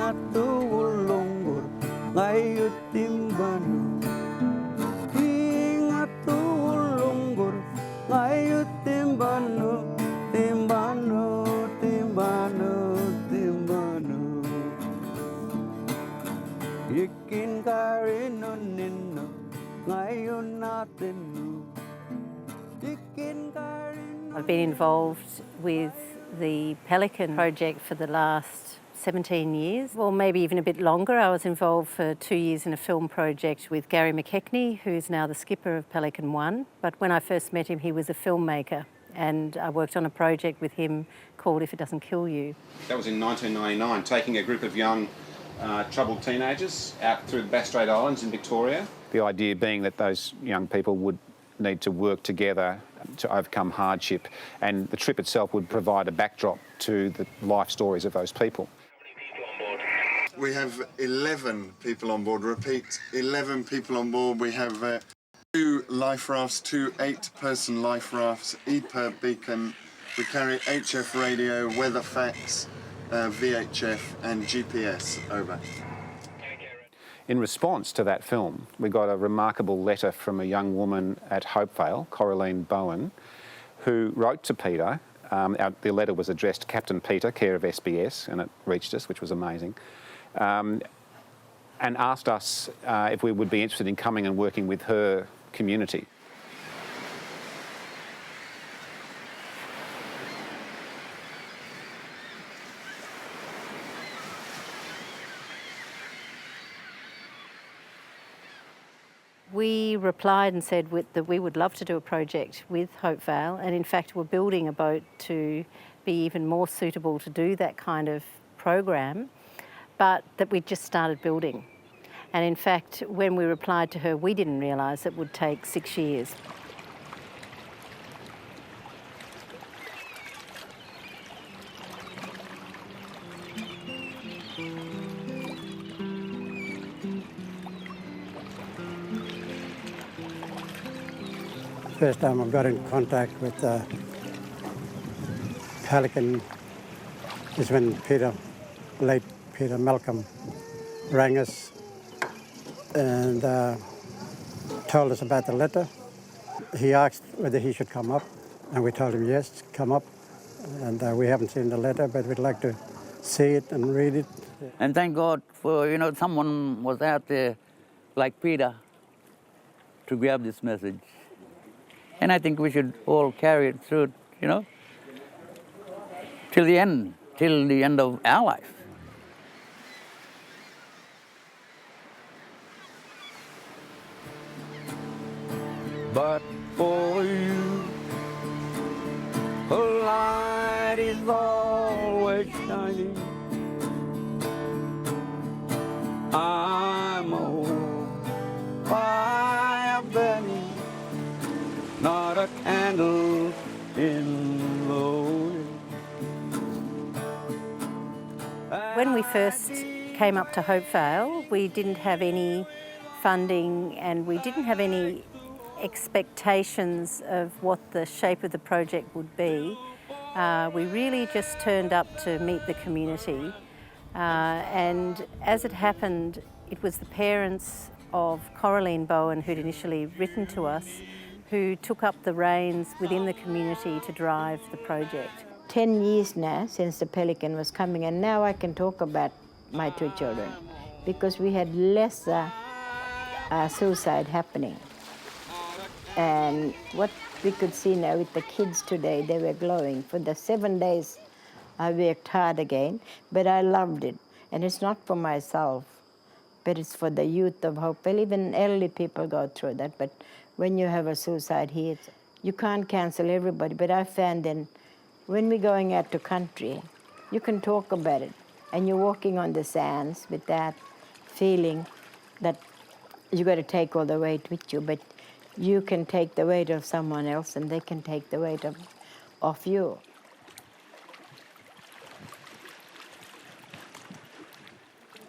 Ingatu ulungur ngayu timbanu. Ingatu ulungur ngayu timbanu. Timbanu, timbanu, timbanu. Ikin karino nino ngayu natinu. I've been involved with the Pelican project for the last 17 years, or maybe even a bit longer. I was involved for 2 years in a film project with Gary McKechnie, who's now the skipper of Pelican 1. But when I first met him, he was a filmmaker, and I worked on a project with him called If It Doesn't Kill You. That was in 1999, taking a group of young troubled teenagers out through the Bass Strait Islands in Victoria. The idea being that those young people would need to work together to overcome hardship, and the trip itself would provide a backdrop to the life stories of those people. We have 11 people on board, repeat, 11 people on board. We have 2 life rafts, 2 8-person life rafts, EPA beacon. We carry HF radio, weather facts, VHF and GPS, over. In response to that film, we got a remarkable letter from a young woman at Hopevale, Coraline Bowen, who wrote to Peter. The letter was addressed to Captain Peter, care of SBS, and it reached us, which was amazing, and asked us if we would be interested in coming and working with her community. We replied and said that we would love to do a project with Hopevale, and in fact we're building a boat to be even more suitable to do that kind of program, but that we'd just started building. And in fact, when we replied to her, we didn't realise it would take 6 years. First time I got in contact with Pelican is when late Peter Malcolm, rang us and told us about the letter. He asked whether he should come up, and we told him yes, come up. And we haven't seen the letter, but we'd like to see it and read it. And thank God for, someone was out there like Peter to grab this message. And I think we should all carry it through, till the end of our life. But for you, a light is always shining. I'm a fire burning, not a candle in the wind. When we first came up to Hopevale, we didn't have any funding and we didn't have any expectations of what the shape of the project would be. We really just turned up to meet the community, and as it happened, it was the parents of Coraline Bowen, who'd initially written to us, who took up the reins within the community to drive the project. 10 years now since the Pelican was coming, and now I can talk about my 2 children because we had less suicide happening. And what we could see now with the kids today, they were glowing. For the 7 days, I worked hard again, but I loved it. And it's not for myself, but it's for the youth of Hopevale. Even elderly people go through that, but when you have a suicide here, you can't cancel everybody. But I found then, when we're going out to country, you can talk about it. And you're walking on the sands with that feeling that you got to take all the weight with you, but you can take the weight of someone else and they can take the weight of you.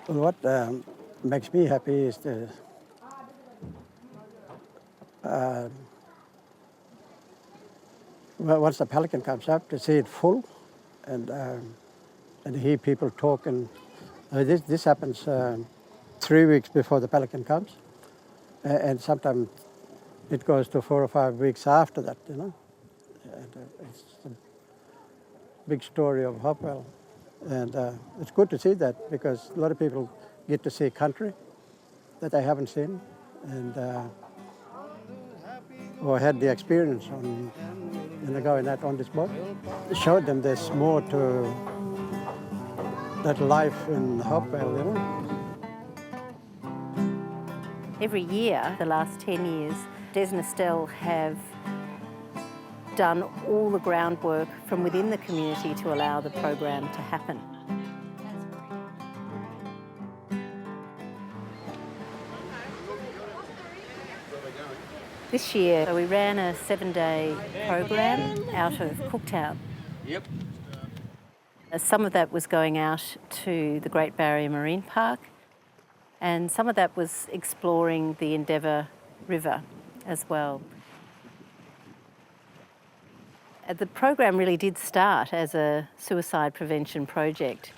What makes me happy is once the Pelican comes up, to see it full and hear people talking This happens 3 weeks before the Pelican comes, and sometimes it goes to 4 or 5 weeks after that, you know. And, it's a big story of Hopewell. And it's good to see that because a lot of people get to see country that they haven't seen and or had the experience on going out on this boat. It showed them there's more to that life in Hopewell, you know. Every year, the last 10 years, Des and Estelle have done all the groundwork from within the community to allow the program to happen. This year, we ran a 7-day program out of Cooktown. Yep. Some of that was going out to the Great Barrier Marine Park, and some of that was exploring the Endeavour River as well. The program really did start as a suicide prevention project.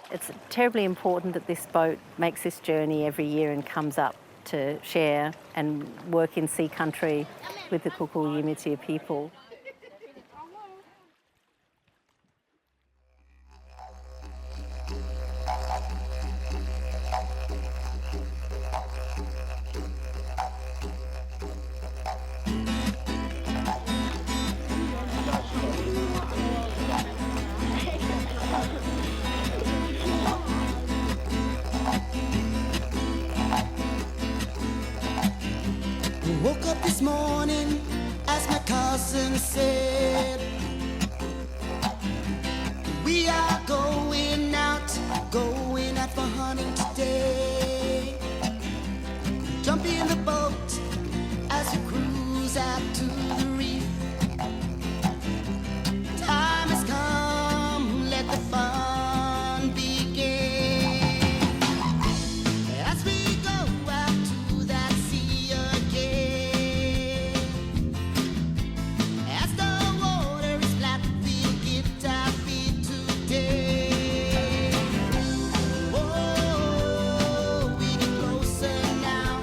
It's terribly important that this boat makes this journey every year and comes up to share and work in sea country with the Guugu Yimithirr people. Woke up this morning, as my cousin said, we are going out for hunting today. Jump in the boat as we cruise out to the reef. Time has come, let the fun begin. As we go out to that sea again, as the water is flat, we'll get our feet today. Whoa, we get closer now.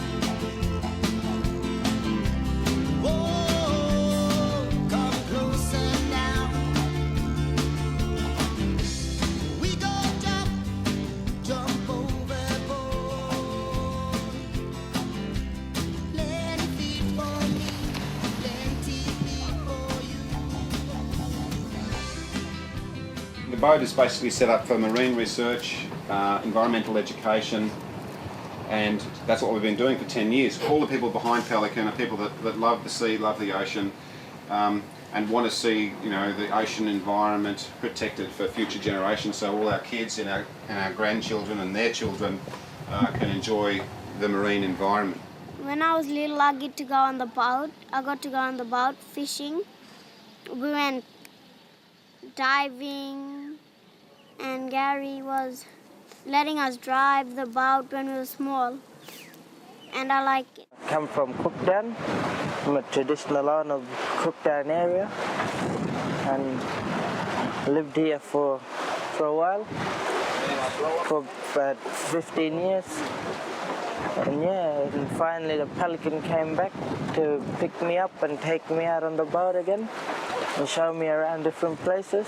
Whoa, come closer now. We go jump overboard. Plenty feet for me, plenty feet for you. The boat is basically set up for marine research, environmental education, and that's what we've been doing for 10 years. All the people behind Pelican are people that love the sea, love the ocean, and want to see, you know, the ocean environment protected for future generations, so all our kids and our grandchildren and their children can enjoy the marine environment. When I was little, I got to go on the boat. I got to go on the boat fishing. We went diving, and Gary was letting us drive the boat when we were small. And I like it. Come from Cooktown. I'm a traditional owner of Cooktown area, and lived here for a while, for about 15 years. And yeah, and finally the Pelican came back to pick me up and take me out on the boat again and show me around different places.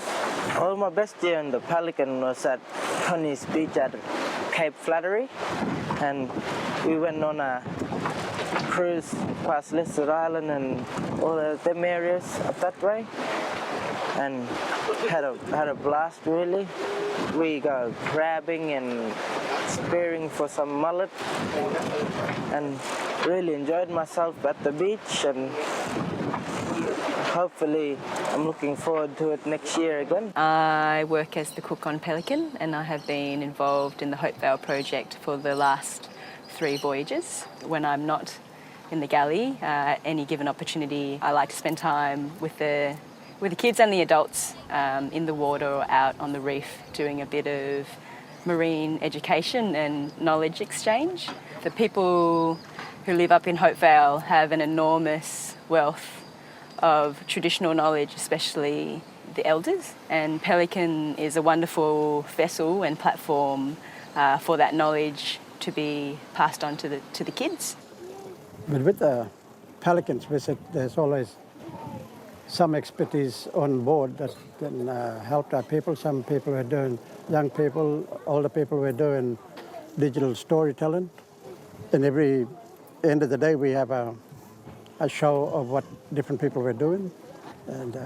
All my best year in the Pelican was at Connie's Beach at Cape Flattery, and we went on a cruise past Lizard Island and all of them areas up that way, and had a blast really. We go crabbing and spearing for some mullet, and really enjoyed myself at the beach, and hopefully I'm looking forward to it next year again. I work as the cook on Pelican, and I have been involved in the Hopewell project for the last 3 voyages. When I'm not in the galley, any given opportunity, I like to spend time with the kids and the adults in the water or out on the reef, doing a bit of marine education and knowledge exchange. The people who live up in Hopewell have an enormous wealth of traditional knowledge, especially the elders, and Pelican is a wonderful vessel and platform for that knowledge to be passed on to the kids. But with the Pelicans visit, there's always some expertise on board that can help our people. Some people are doing, young people, older people were doing digital storytelling. And every end of the day, we have a show of what different people were doing. And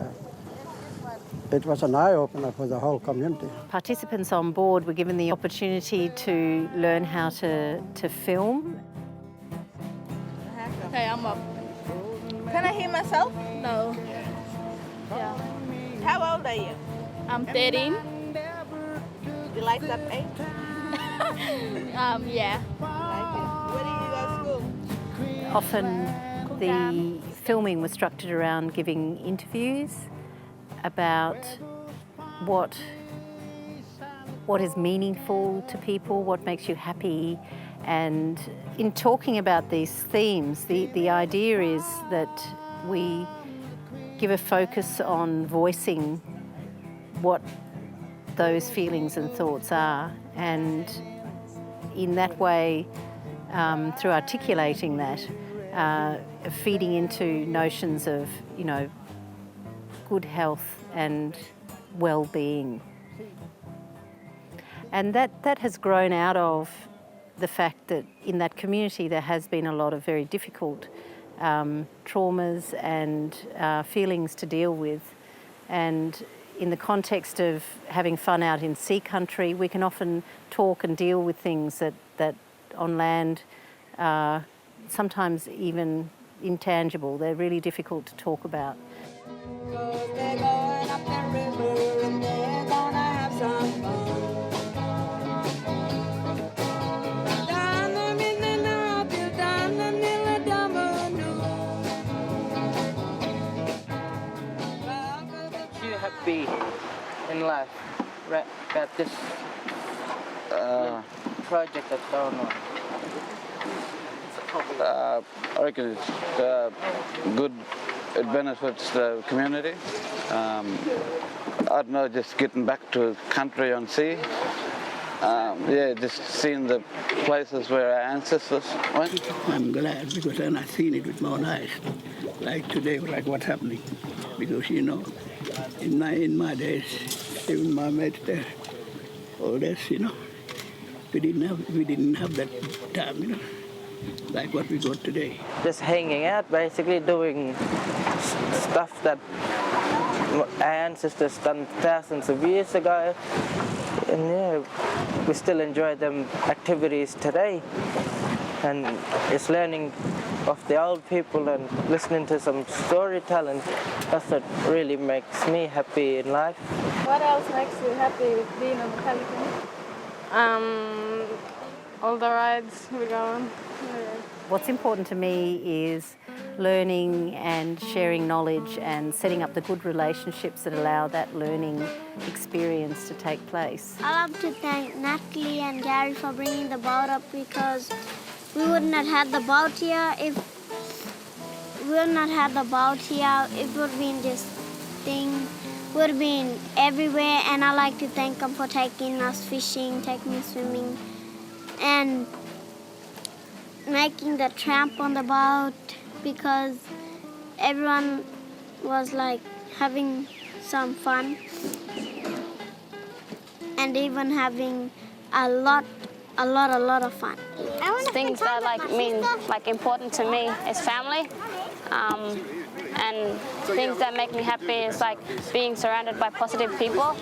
it was an eye-opener for the whole community. Participants on board were given the opportunity to learn how to film. Okay, I'm up. Can I hear myself? No. Yeah. How old are you? I'm 13. You like that age? Yeah. Where do you go to school? Often the filming was structured around giving interviews about what is meaningful to people, what makes you happy. And in talking about these themes, the idea is that we give a focus on voicing what those feelings and thoughts are, and in that way, through articulating that, feeding into notions of, good health and well-being. And that has grown out of the fact that in that community there has been a lot of very difficult traumas and feelings to deal with. And in the context of having fun out in sea country, we can often talk and deal with things that on land are sometimes even intangible. They're really difficult to talk about. They're going up the river and they're gonna have some fun. Happy in life, right? That this project that's going on. I reckon it's good. It benefits the community. I don't know, just getting back to country on sea. Yeah, just seeing the places where our ancestors went. I'm glad because then I've seen it with my own eyes. Like today, like what's happening. Because, in my days, even my mates there, all this, we didn't have that time, like what we got today. Just hanging out, basically doing stuff that our ancestors done thousands of years ago. And yeah, we still enjoy them activities today. And it's learning of the old people and listening to some storytelling. That's what really makes me happy in life. What else makes you happy with being on the Pelican? All the rides we go on. What's important to me is learning and sharing knowledge and setting up the good relationships that allow that learning experience to take place. I love to thank Natalie and Gary for bringing the boat up, because we wouldn't have had the boat here if it would have been this thing, would have been everywhere. And I like to thank them for taking us fishing, taking us swimming, and making the tramp on the boat, because everyone was like having some fun and even having a lot of fun. Things that mean important to me is family, and things that make me happy is being surrounded by positive people,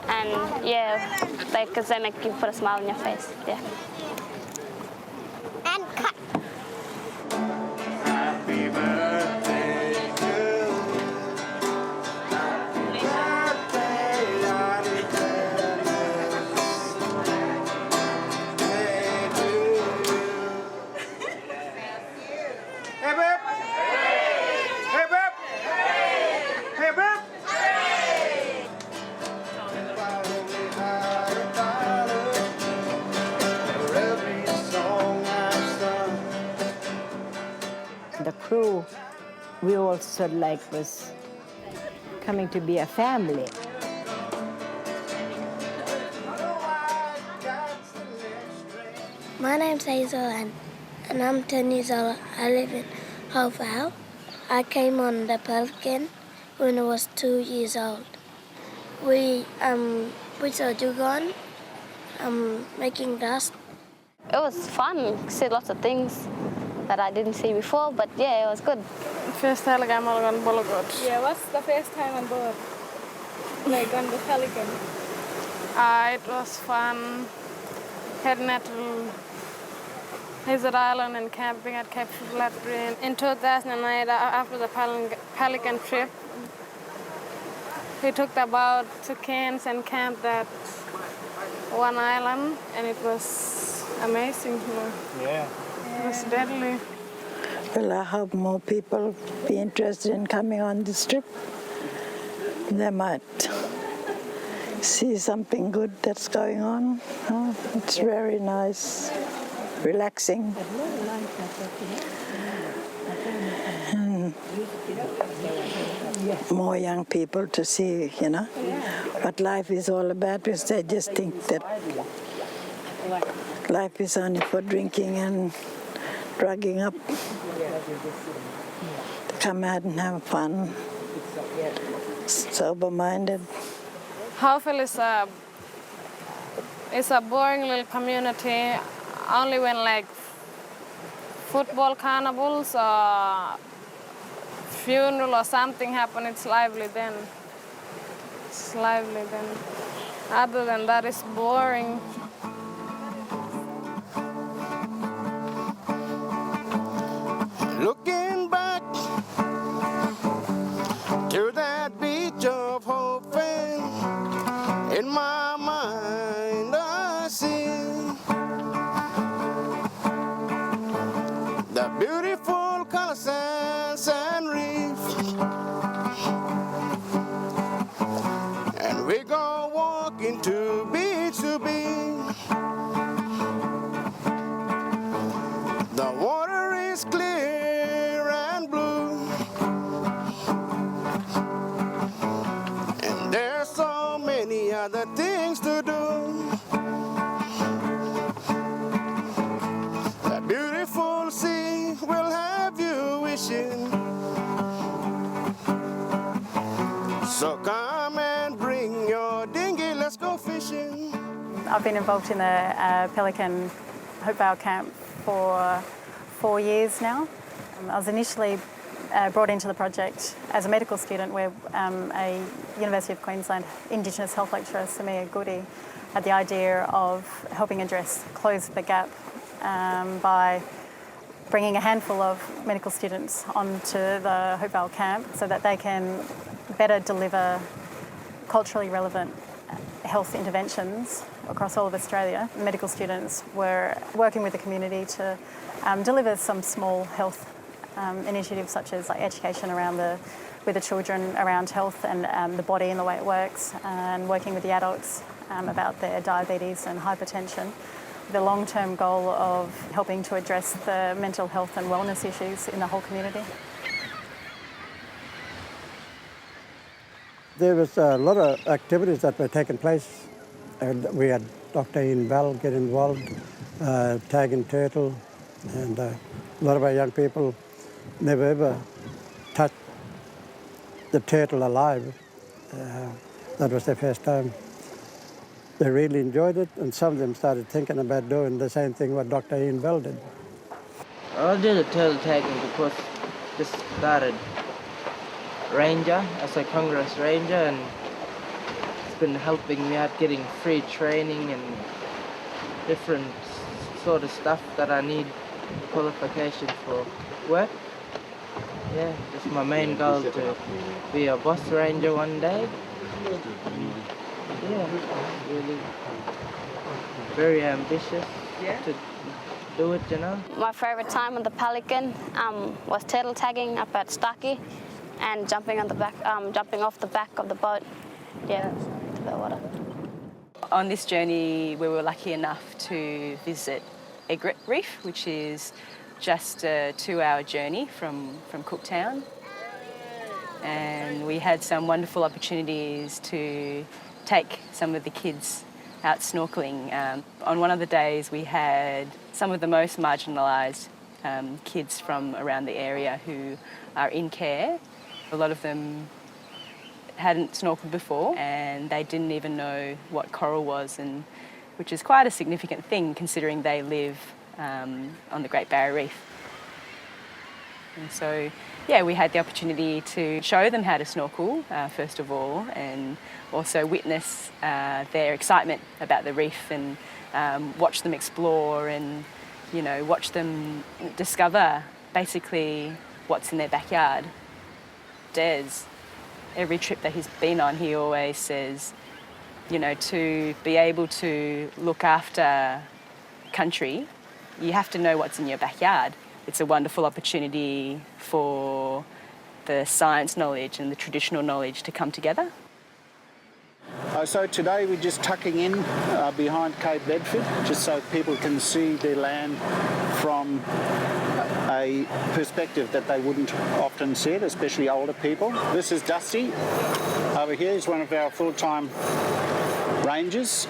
and yeah, because they make you put a smile on your face. Yeah. And cut. Happy birthday to you. Hip hip! Hip hip! Hip hip! The crew, we also was coming to be a family. My name's Hazel and I'm 10 years old. I live in Vale. I came on the Pelican when I was 2 years old. We saw dugong, making dust. It was fun. See lots of things that I didn't see before, but yeah, it was good. First time I'm on board. Yeah, what's the first time on board? Like on the Pelican? It was fun. Heading to Desert Island and camping at Cape Flattery. In 2008, after the Pelican trip, we took the boat to Cairns and camped at one island, and it was amazing. Yeah. It was deadly. Well, I hope more people be interested in coming on this trip. They might see something good that's going on. It's very nice, relaxing. And more young people to see, what life is all about, because they just think that life is only for drinking and drugging up. To come out and have fun, sober-minded. Houfville is a boring little community. Only when like football carnivals or funeral or something happen, it's lively then. Other than that, it's boring. Looking back to that beach of Houfville, in my mind I see the beautiful color sands and reefs, and we go walking to beach to beach. The water is clear and blue, and there's so many other things to do. The beautiful sea will have you wishing, so come and bring your dinghy, let's go fishing. I've been involved in the Pelican Hopevale camp for 4 years now. I was initially brought into the project as a medical student where a University of Queensland Indigenous health lecturer, Samia Goody, had the idea of helping close the gap by bringing a handful of medical students onto the Hopevale camp so that they can better deliver culturally relevant health interventions across all of Australia. Medical students were working with the community to deliver some small health initiatives such as education with the children around health and the body and the way it works, and working with the adults about their diabetes and hypertension. The long-term goal of helping to address the mental health and wellness issues in the whole community. There was a lot of activities that were taking place. We had Dr. Ian Vale get involved, tagging turtle, and a lot of our young people never ever touched the turtle alive. That was their first time. They really enjoyed it, and some of them started thinking about doing the same thing what Dr. Ian Vale did. I did the turtle tagging because just started ranger as a Congress ranger, and it's been helping me out getting free training and different sort of stuff that I need qualification for work. Yeah, just my main goal to be a boss ranger one day. Yeah, really very ambitious to do it, My favourite time on the Pelican was turtle tagging up at Starkey and jumping off the back of the boat, to the water. On this journey, we were lucky enough to visit Egret Reef, which is just a 2-hour journey from Cooktown. and we had some wonderful opportunities to take some of the kids out snorkelling. On one of the days we had some of the most marginalised kids from around the area who are in care. A lot of them hadn't snorkeled before and they didn't even know what coral was, and which is quite a significant thing considering they live on the Great Barrier Reef. And so, yeah, we had the opportunity to show them how to snorkel, first of all, and also witness their excitement about the reef and watch them explore and, you know, watch them discover basically what's in their backyard. Des, every trip that he's been on, he always says, you know, to be able to look after country, you have to know what's in your backyard. It's a wonderful opportunity for the science knowledge and the traditional knowledge to come together. So today we're just tucking in behind Cape Bedford, just so people can see the land from a perspective that they wouldn't often see it, especially older people. This is Dusty. Over here is one of our full-time rangers.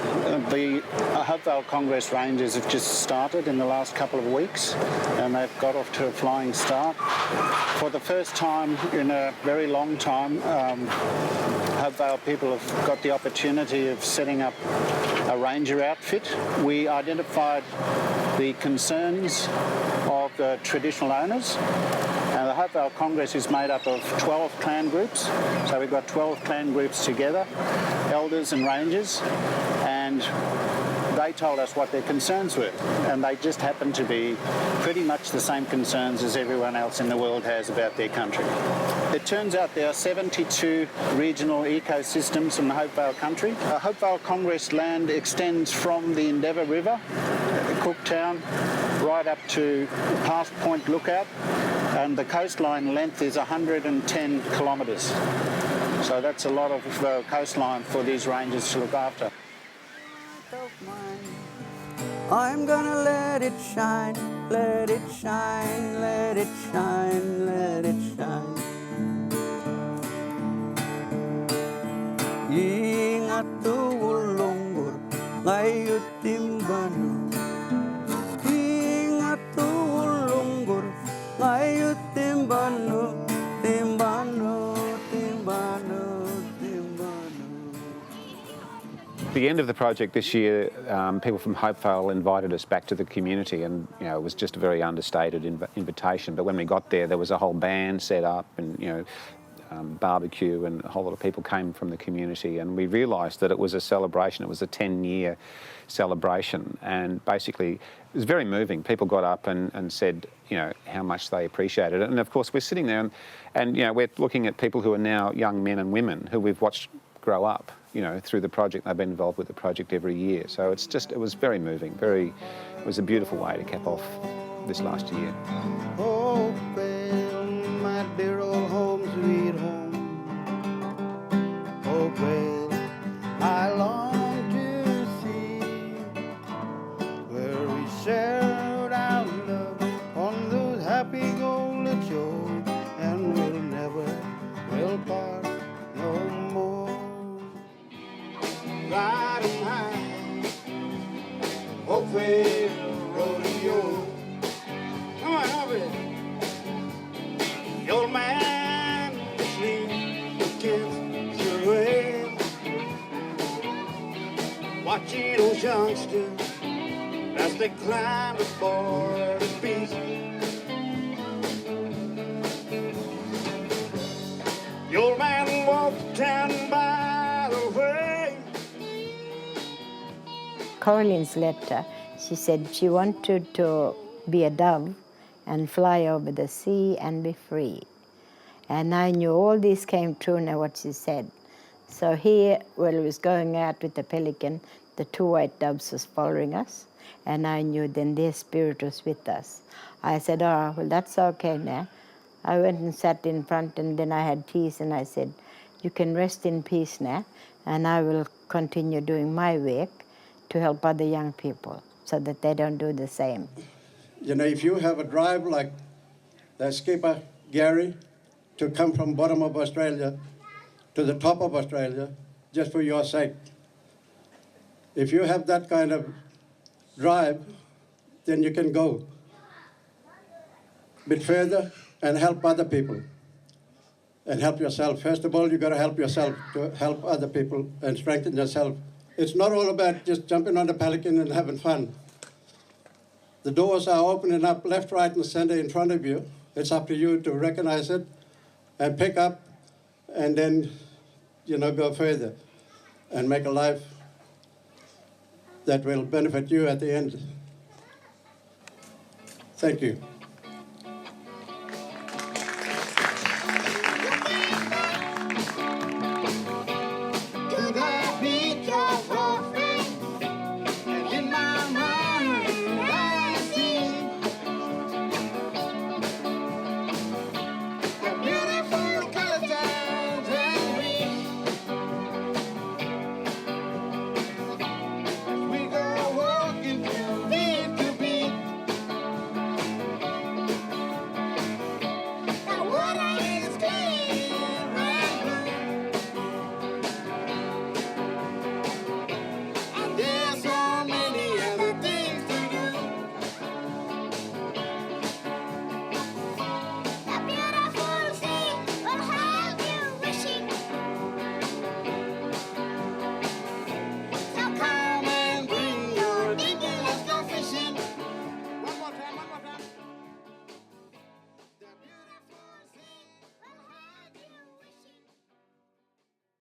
The Hopevale Congress Rangers have just started in the last couple of weeks and they've got off to a flying start. For the first time in a very long time, Hopevale people have got the opportunity of setting up a ranger outfit. We identified the concerns of the traditional owners. And the Hopevale Congress is made up of 12 clan groups. So we've got 12 clan groups together, elders and rangers, and they told us what their concerns were. And they just happen to be pretty much the same concerns as everyone else in the world has about their country. It turns out there are 72 regional ecosystems in the Hopevale country. The Hopevale Congress land extends from the Endeavour River, Cooktown, right up to past Point Lookout, and the coastline length is 110 kilometres. So that's a lot of coastline for these rangers to look after. I'm gonna let it shine, let it shine, let it shine, let it shine. Ingat tuulunggur, ngayut timbanu. Ingat tuulunggur, ngayut timbanu, timbanu, timbanu, timbanu. At the end of the project this year, people from Hopevale invited us back to the community, and you know, it was just a very understated invitation. But when we got there was a whole band set up, and you know, barbecue, and a whole lot of people came from the community, and we realised that it was a celebration. It was a 10-year celebration, and basically it was very moving. People got up and said, you know, how much they appreciated it. And of course we're sitting there and you know, we're looking at people who are now young men and women who we've watched grow up, you know, through the project. They've been involved with the project every year. So it's just, it was very moving, it was a beautiful way to cap off this last year. Oh, well, my dear old home, sweet home. Oh, well, I long to see where we shared our love on those happy golden shores, and we'll never part no more. Riding high, Hopevale rodeo. Come on, Hopevale. The old man asleep against your rail, watching those youngsters as they climb aboard the beast. The old man walked down by the way. Caroline's letter, she said she wanted to be a dove and fly over the sea and be free. And I knew all this came true now what she said. So here, when I was going out with the Pelican, the two white doves was following us, and I knew then their spirit was with us. I said, oh, well, that's okay now. I went and sat in front, and then I had peace, and I said, you can rest in peace now, and I will continue doing my work to help other young people so that they don't do the same. You know, if you have a drive like the skipper, Gary, to come from bottom of Australia to the top of Australia just for your sake. If you have that kind of drive, then you can go a bit further and help other people and help yourself. First of all, you've got to help yourself to help other people and strengthen yourself. It's not all about just jumping on the Pelican and having fun. The doors are opening up left, right, and center in front of you. It's up to you to recognize it and pick up and then, go further and make a life that will benefit you at the end. Thank you.